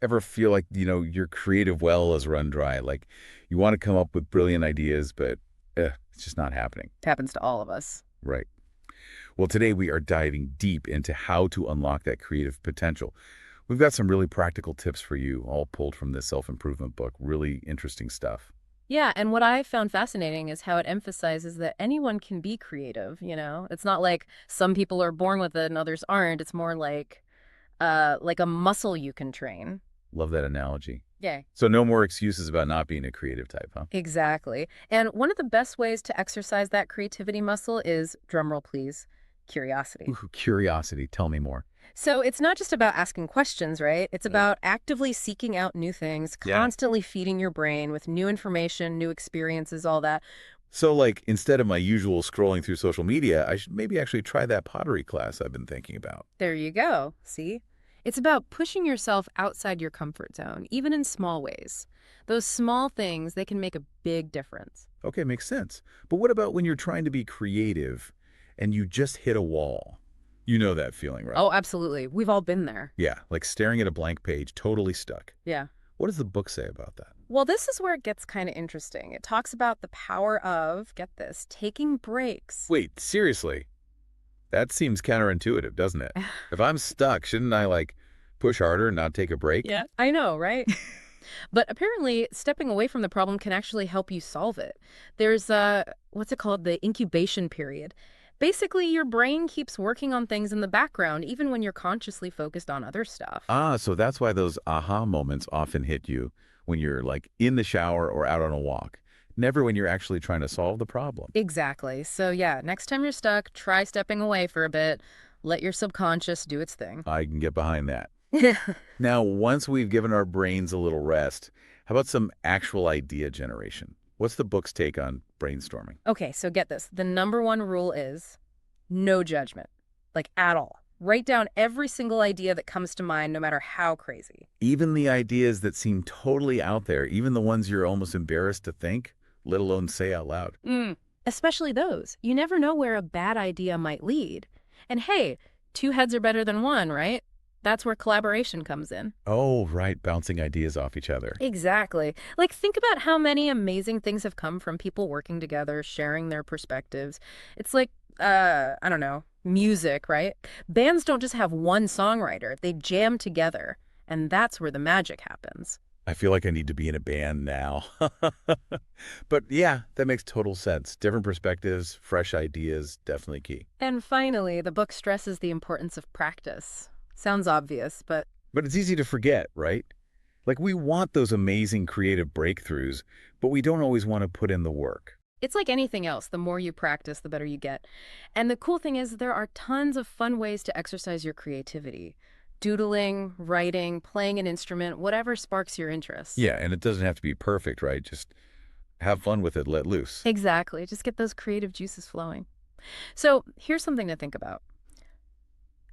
Ever feel like, your creative well is run dry? Like you want to come up with brilliant ideas, but it's just not happening. Happens to all of us. Right. Well, today we are diving deep into how to unlock that creative potential. We've got some really practical tips for you, all pulled from this self-improvement book. Really interesting stuff. Yeah, and what I found fascinating is how it emphasizes that anyone can be creative, you know? It's not like some people are born with it and others aren't. It's more like a muscle you can train. Love that analogy. Yeah, So no more excuses about not being a creative type, huh? exactly. And one of the best ways to exercise that creativity muscle is, drumroll please, curiosity. Ooh, curiosity. Tell me more. So it's not just about asking questions, right? It's about actively seeking out new things, Yeah. constantly feeding your brain with new information, new experiences, all that. So, like, instead of my usual scrolling through social media, I should maybe actually try that pottery class I've been thinking about. There you go. See? It's about pushing yourself outside your comfort zone, even in small ways. Those small things, they can make a big difference. Okay, makes sense. But what about when you're trying to be creative and you just hit a wall? You know that feeling, right? Oh, absolutely. We've all been there. Yeah, like staring at a blank page, totally stuck. Yeah. What does the book say about that? Well, this is where it gets kind of interesting. It talks about the power of, get this, taking breaks. Wait, seriously? That seems counterintuitive, doesn't it? If I'm stuck, shouldn't I, like, push harder and not take a break? Yeah. I know, right? But apparently, stepping away from the problem can actually help you solve it. There's what's it called? The incubation period. Basically, your brain keeps working on things in the background, even when you're consciously focused on other stuff. Ah, so that's why those aha moments often hit you when you're, like, in the shower or out on a walk. Never when you're actually trying to solve the problem. Exactly. So, yeah, next time you're stuck, try stepping away for a bit. Let your subconscious do its thing. I can get behind that. Now, once we've given our brains a little rest, how about some actual idea generation? What's the book's take on brainstorming? Okay, so get this. The number one rule is no judgment, like at all. Write down every single idea that comes to mind, no matter how crazy. Even the ideas that seem totally out there, even the ones you're almost embarrassed to think, let alone say out loud. Especially those. You never know where a bad idea might lead. And hey, two heads are better than one, right? That's where collaboration comes in. Oh, right, bouncing ideas off each other. Exactly. Like, think about how many amazing things have come from people working together, sharing their perspectives. It's like, I don't know, music, right? Bands don't just have one songwriter, they jam together. And that's where the magic happens. I feel like I need to be in a band now. But yeah, that makes total sense. Different perspectives, fresh ideas, definitely key. And finally, the book stresses the importance of practice. Sounds obvious, but But it's easy to forget, right? Like we want those amazing creative breakthroughs, but we don't always want to put in the work. it's like anything else. The more you practice, the better you get. And the cool thing is, there are tons of fun ways to exercise your creativity. Doodling, writing, playing an instrument, whatever sparks your interest. Yeah, and it doesn't have to be perfect, right? Just have fun with it, let loose. Exactly. Just get those creative juices flowing. So here's something to think about.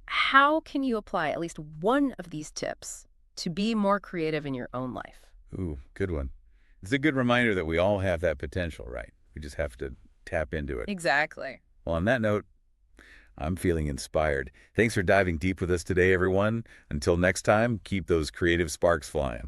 How can you apply at least one of these tips to be more creative in your own life? Ooh, good one. It's a good reminder that we all have that potential, right? We just have to tap into it. Exactly. Well, on that note, I'm feeling inspired. Thanks for diving deep with us today, everyone. Until next time, keep those creative sparks flying.